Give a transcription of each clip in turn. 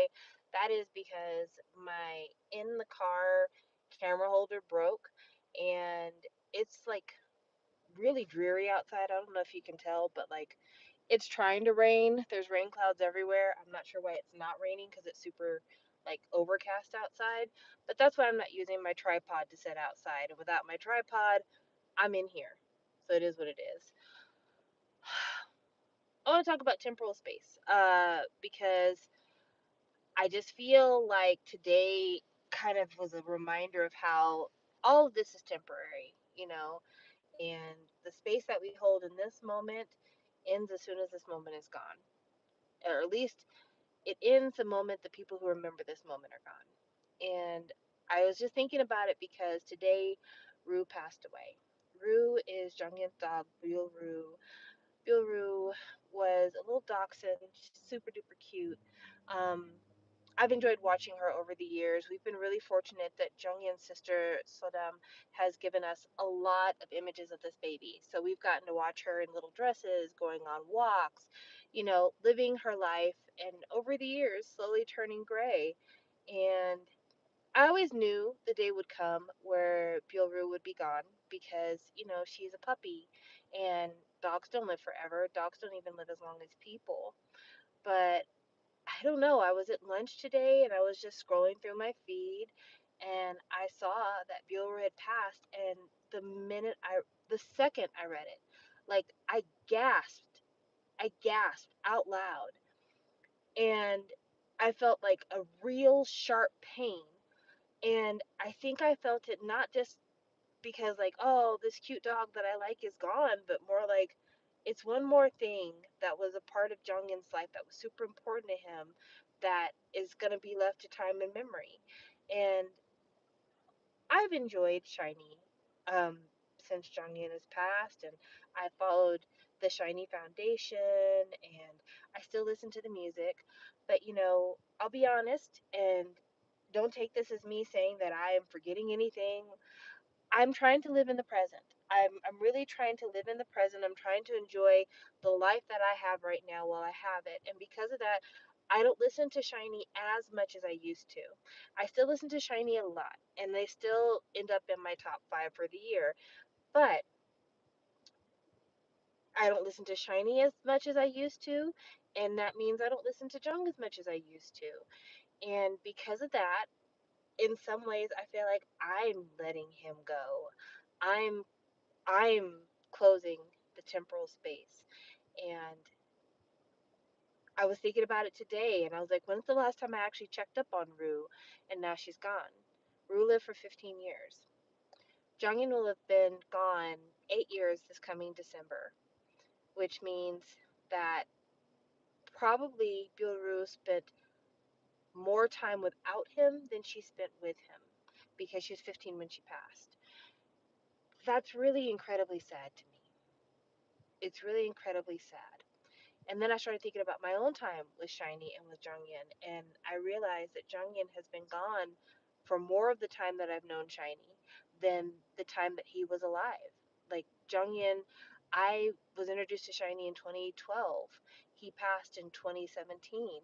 why. That is because my in the car camera holder broke, and it's like really dreary outside. I don't know if you can tell, but like it's trying to rain. There's rain clouds everywhere. I'm not sure why it's not raining because it's super like overcast outside. But that's why I'm not using my tripod to set outside. And without my tripod, I'm in here. So it is what it is. I want to talk about temporal space because I just feel like today kind of was a reminder of how all of this is temporary, and the space that we hold in this moment ends as soon as this moment is gone. Or at least it ends the moment the people who remember this moment are gone. And I was just thinking about it because today Rue passed away. Rue is Junghyun's dog, Rue. Rue was a little dachshund, super duper cute. Um, I've enjoyed watching her over the years. We've been really fortunate that Junghyun's sister Sodam has given us a lot of images of this baby. So we've gotten to watch her in little dresses, going on walks, living her life, and over the years, slowly turning gray. And I always knew the day would come where Byoru would be gone because, she's a puppy and dogs don't live forever. Dogs don't even live as long as people. But I don't know. I was at lunch today and I was just scrolling through my feed and I saw that Bueller had passed, and the second I read it, like gasped. I gasped out loud, and I felt like a real sharp pain. And I think I felt it not just because like, oh, this cute dog that I like is gone, but more like it's one more thing that was a part of Junghyun's life that was super important to him that is going to be left to time and memory. And I've enjoyed Shiny um, since Junghyun has passed, and I followed the Shiny Foundation, and I still listen to the music. But I'll be honest, and don't take this as me saying that I am forgetting anything. I'm trying to live in the present. I'm really trying to live in the present. I'm trying to enjoy the life that I have right now while I have it. And because of that, I don't listen to Shiny as much as I used to. I still listen to Shiny a lot, and they still end up in my top 5 for the year. But I don't listen to Shiny as much as I used to, and that means I don't listen to Jung as much as I used to. And because of that, in some ways I feel like I'm letting him go. I'm I'm closing the temporal space. And I was thinking about it today and I was like, when's the last time I actually checked up on Rue? And now she's gone. Rue lived for 15 years. Jungin will have been gone 8 years this coming December, which means that probably Rue spent more time without him than she spent with him because she was 15 when she passed. That's really incredibly sad to me. It's really incredibly sad. And then I started thinking about my own time with Shiny and with Jungin, and I realized that Jungin has been gone for more of the time that I've known Shiny than the time that he was alive. Like Jungin, I was introduced to Shiny in 2012. He passed in 2017,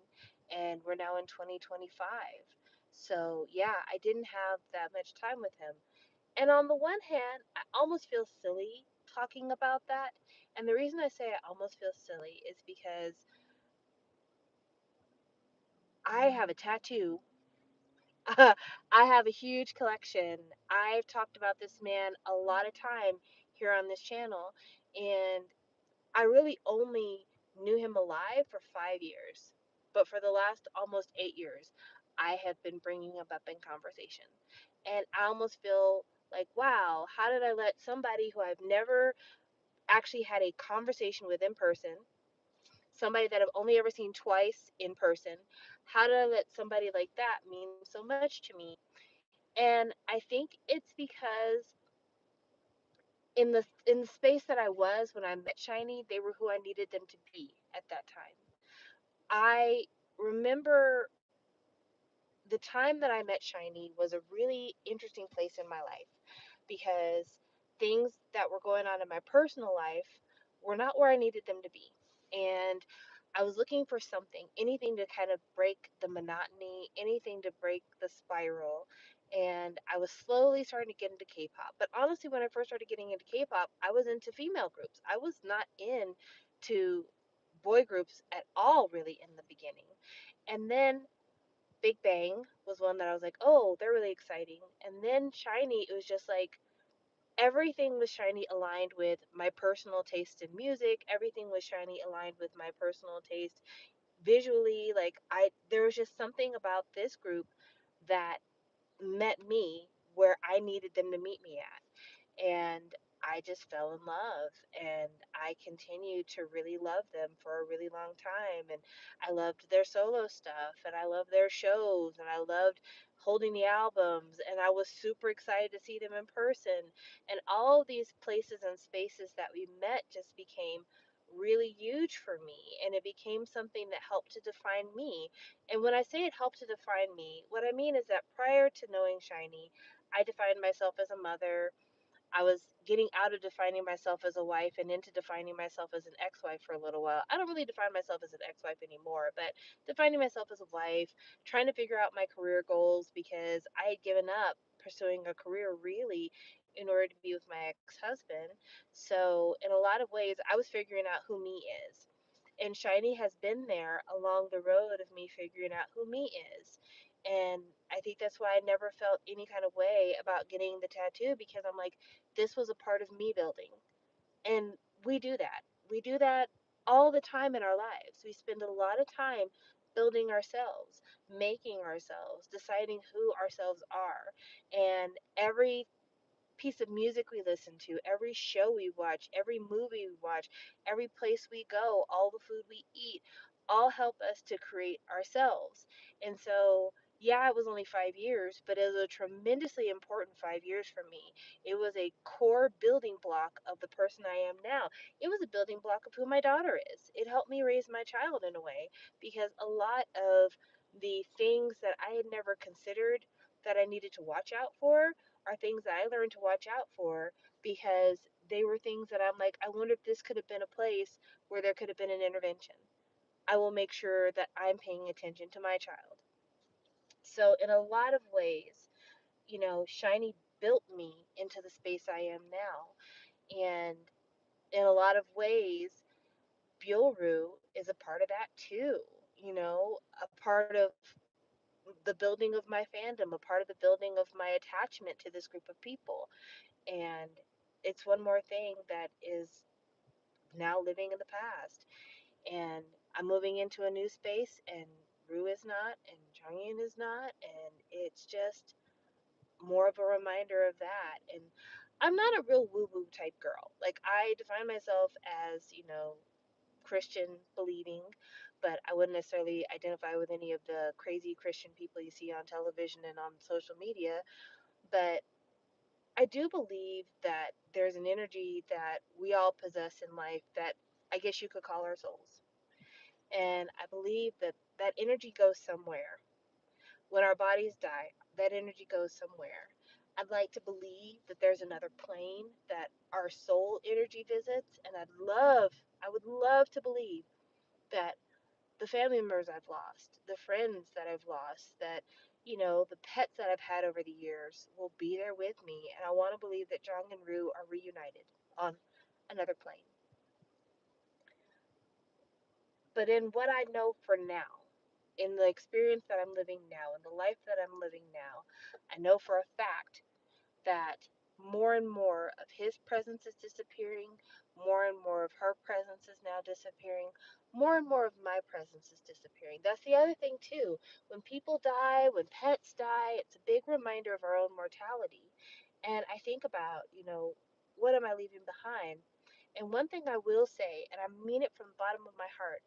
and we're now in 2025. So yeah, I didn't have that much time with him. And on the one hand, I almost feel silly talking about that. And the reason I say I almost feel silly is because I have a tattoo. I have a huge collection. I've talked about this man a lot of time here on this channel, and I really only knew him alive for 5 years. But for the last almost 8 years, I have been bringing him up in conversation. And I almost feel like, wow, how did I let somebody who I've never actually had a conversation with in person, somebody that I've only ever seen twice in person, how did I let somebody like that mean so much to me? And I think it's because in the space that I was when I met Shiny, they were who I needed them to be at that time. I remember the time that I met Shiny was a really interesting place in my life because things that were going on in my personal life were not where I needed them to be. And I was looking for something, anything to kind of break the monotony, anything to break the spiral. And I was slowly starting to get into K-pop. But honestly, when I first started getting into K-pop, I was into female groups. I was not into boy groups at all, really, in the beginning. And then Big Bang was one that I was like, oh, they're really exciting. And then Shiny, it was just like everything was Shiny aligned with my personal taste in music. Everything was Shiny aligned with my personal taste visually. Like there was just something about this group that met me where I needed them to meet me at. And I just fell in love, and I continued to really love them for a really long time. And I loved their solo stuff, and I loved their shows, and I loved holding the albums, and I was super excited to see them in person. And all of these places and spaces that we met just became really huge for me, and it became something that helped to define me. And when I say it helped to define me, what I mean is that prior to knowing Shiny, I defined myself as a mother. I was getting out of defining myself as a wife and into defining myself as an ex-wife for a little while. I don't really define myself as an ex-wife anymore, but defining myself as a wife, trying to figure out my career goals because I had given up pursuing a career really in order to be with my ex-husband. So, in a lot of ways, I was figuring out who me is. And Shiny has been there along the road of me figuring out who me is. And I think that's why I never felt any kind of way about getting the tattoo, because I'm like, this was a part of me building. And we do that. We do that all the time in our lives. We spend a lot of time building ourselves, making ourselves, deciding who ourselves are. And every piece of music we listen to, every show we watch, every movie we watch, every place we go, all the food we eat, all help us to create ourselves. And so, yeah, it was only 5 years, but it was a tremendously important 5 years for me. It was a core building block of the person I am now. It was a building block of who my daughter is. It helped me raise my child in a way, because a lot of the things that I had never considered that I needed to watch out for are things that I learned to watch out for, because they were things that I'm like, I wonder if this could have been a place where there could have been an intervention. I will make sure that I'm paying attention to my child. So, in a lot of ways, Shiny built me into the space I am now. And in a lot of ways, Byulru is a part of that too. A part of the building of my fandom, a part of the building of my attachment to this group of people. And it's one more thing that is now living in the past. And I'm moving into a new space, and Rue is not, and Jonghyun is not, and it's just more of a reminder of that. And I'm not a real woo woo type girl. Like, I define myself as, Christian believing, but I wouldn't necessarily identify with any of the crazy Christian people you see on television and on social media. But I do believe that there's an energy that we all possess in life that I guess you could call our souls. And I believe that that energy goes somewhere. When our bodies die, that energy goes somewhere. I'd like to believe that there's another plane that our soul energy visits. And I would love to believe that the family members I've lost, the friends that I've lost, that, the pets that I've had over the years will be there with me. And I want to believe that Jong and Rue are reunited on another plane. But in what I know for now, in the experience that I'm living now, in the life that I'm living now, I know for a fact that more and more of his presence is disappearing, more and more of her presence is now disappearing, more and more of my presence is disappearing. That's the other thing, too. When people die, when pets die, it's a big reminder of our own mortality. And I think about, what am I leaving behind? And one thing I will say, and I mean it from the bottom of my heart,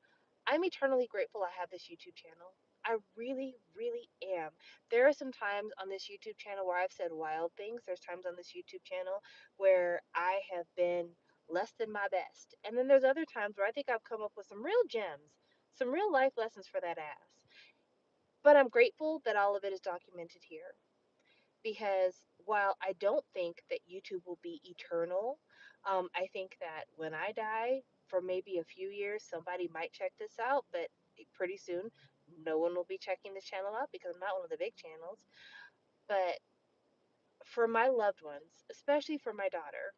I'm eternally grateful I have this YouTube channel. I really, really am. There are some times on this YouTube channel where I've said wild things. There's times on this YouTube channel where I have been less than my best. And then there's other times where I think I've come up with some real gems, some real life lessons for that ass. But I'm grateful that all of it is documented here, because while I don't think that YouTube will be eternal, I think that when I die, for maybe a few years, somebody might check this out, but pretty soon, no one will be checking this channel out because I'm not one of the big channels. But for my loved ones, especially for my daughter,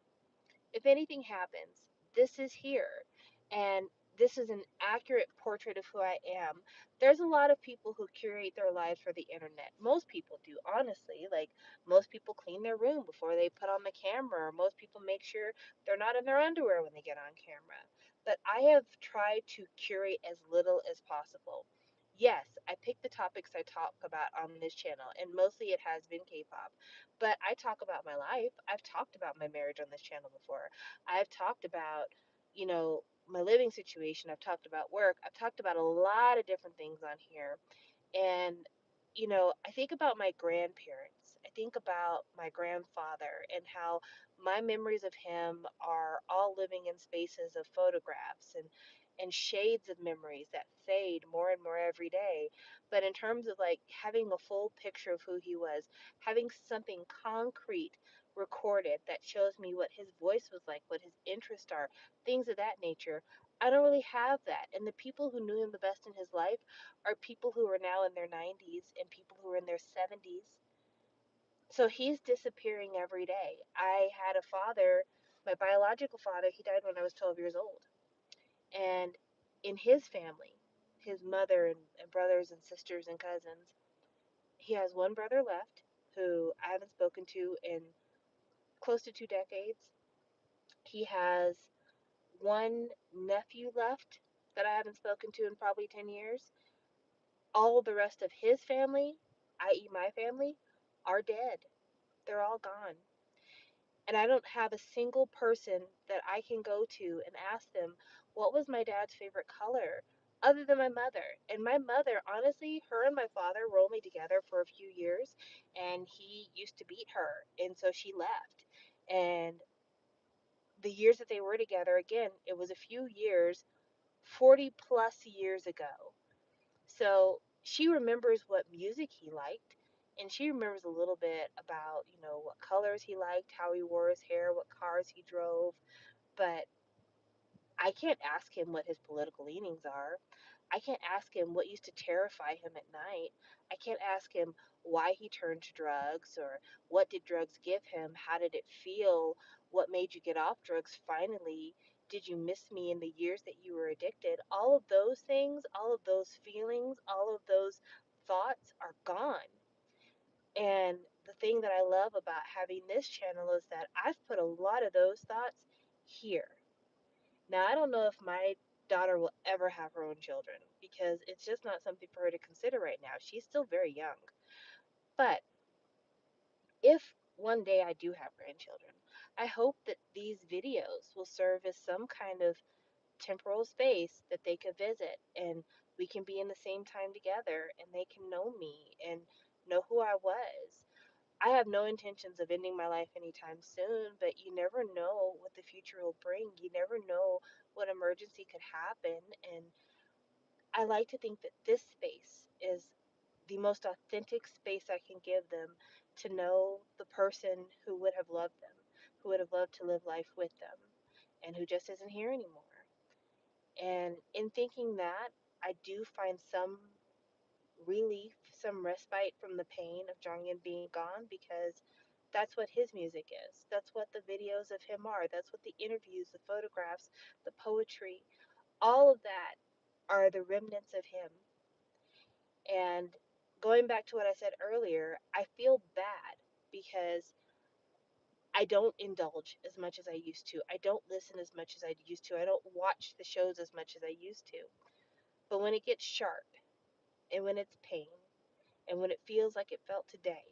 if anything happens, this is here. And this is an accurate portrait of who I am. There's a lot of people who curate their lives for the internet. Most people do, honestly. Like, most people clean their room before they put on the camera, or most people make sure they're not in their underwear when they get on camera. But I have tried to curate as little as possible. Yes, I pick the topics I talk about on this channel, and mostly it has been K pop. But I talk about my life. I've talked about my marriage on this channel before. I've talked about, my living situation. I've talked about work. I've talked about a lot of different things on here. And, I think about my grandparents. I think about my grandfather and how my memories of him are all living in spaces of photographs and shades of memories that fade more and more every day. But in terms of like having a full picture of who he was, having something concrete recorded that shows me what his voice was like, what his interests are, things of that nature. I don't really have that. And the people who knew him the best in his life are people who are now in their 90s and people who are in their 70s. So he's disappearing every day. I had a father, my biological father, he died when I was 12 years old. And in his family, his mother and brothers and sisters and cousins, he has one brother left who I haven't spoken to in close to 2 decades. He has one nephew left that I haven't spoken to in probably 10 years. All the rest of his family, i.e., my family, are dead. They're all gone. And I don't have a single person that I can go to and ask them, what was my dad's favorite color? Other than my mother. And my mother, honestly, her and my father were only together for a few years, and he used to beat her. And so she left. And the years that they were together, again, it was a few years, 40 plus years ago. So she remembers what music he liked, and she remembers a little bit about, what colors he liked, how he wore his hair, what cars he drove. But I can't ask him what his political leanings are. I can't ask him what used to terrify him at night. I can't ask him why he turned to drugs or what did drugs give him? How did it feel? What made you get off drugs finally? Did you miss me in the years that you were addicted? All of those things, all of those feelings, all of those thoughts are gone. And the thing that I love about having this channel is that I've put a lot of those thoughts here. Now, I don't know if my daughter will ever have her own children because it's just not something for her to consider right now. She's still very young. But if one day I do have grandchildren, I hope that these videos will serve as some kind of temporal space that they could visit and we can be in the same time together and they can know me and know who I was. I have no intentions of ending my life anytime soon, but you never know what the future will bring. You never know what emergency could happen. And I like to think that this space is the most authentic space I can give them to know the person who would have loved them, who would have loved to live life with them, and who just isn't here anymore. And in thinking that, I do find some relief, some respite from the pain of Jonghyun being gone because that's what his music is. That's what the videos of him are. That's what the interviews, the photographs, the poetry, all of that are the remnants of him. And going back to what I said earlier, I feel bad because I don't indulge as much as I used to. I don't listen as much as I used to. I don't watch the shows as much as I used to. But when it gets sharp and when it's pain and when it feels like it felt today,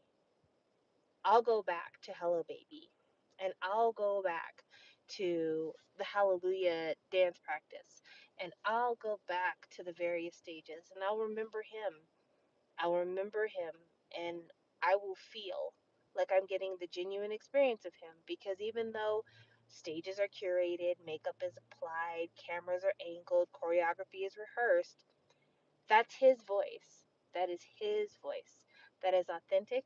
I'll go back to Hello Baby and I'll go back to the Hallelujah dance practice and I'll go back to the various stages and I'll remember him. I'll remember him and I will feel like I'm getting the genuine experience of him because even though stages are curated, makeup is applied, cameras are angled, choreography is rehearsed, that's his voice. That is his voice. That is authentic.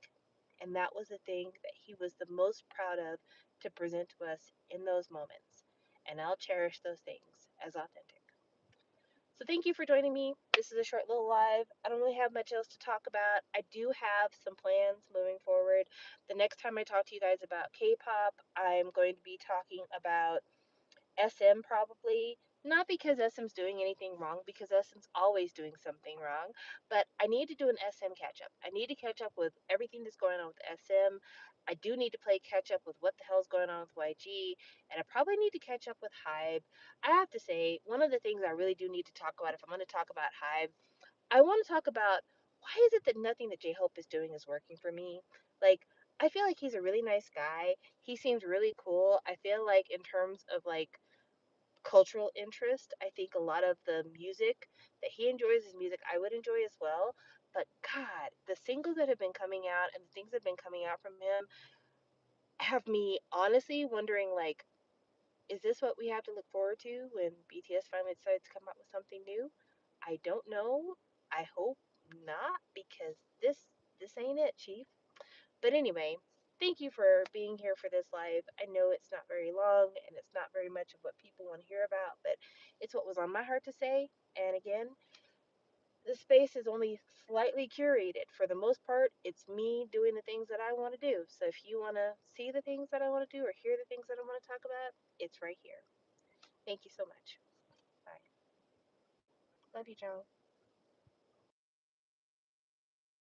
And that was the thing that he was the most proud of to present to us in those moments. And I'll cherish those things as authentic. So thank you for joining me. This is a short little live. I don't really have much else to talk about. I do have some plans moving forward. The next time I talk to you guys about K-pop, I'm going to be talking about SM probably. Not because SM's doing anything wrong, because SM's always doing something wrong, but I need to do an SM catch up. I need to catch up with everything that's going on with SM. I do need to play catch up with what the hell's going on with YG, and I probably need to catch up with Hybe. I have to say, one of the things I really do need to talk about, if I'm going to talk about Hybe, I want to talk about why is it that nothing that J Hope is doing is working for me? Like, I feel like he's a really nice guy. He seems really cool. I feel like, in terms of like cultural interest. I think a lot of the music that he enjoys is music I would enjoy as well. But God, the singles that have been coming out and the things that have been coming out from him have me honestly wondering, like, is this what we have to look forward to when BTS finally decides to come out with something new? I don't know. I hope not, because this ain't it, Chief. But anyway, thank you for being here for this live. I know it's not very long and it's not very much of what people want to hear about, but it's what was on my heart to say. And again, this space is only slightly curated. For the most part, it's me doing the things that I want to do. So if you want to see the things that I want to do or hear the things that I want to talk about, it's right here. Thank you so much. Bye. Love you, Joan.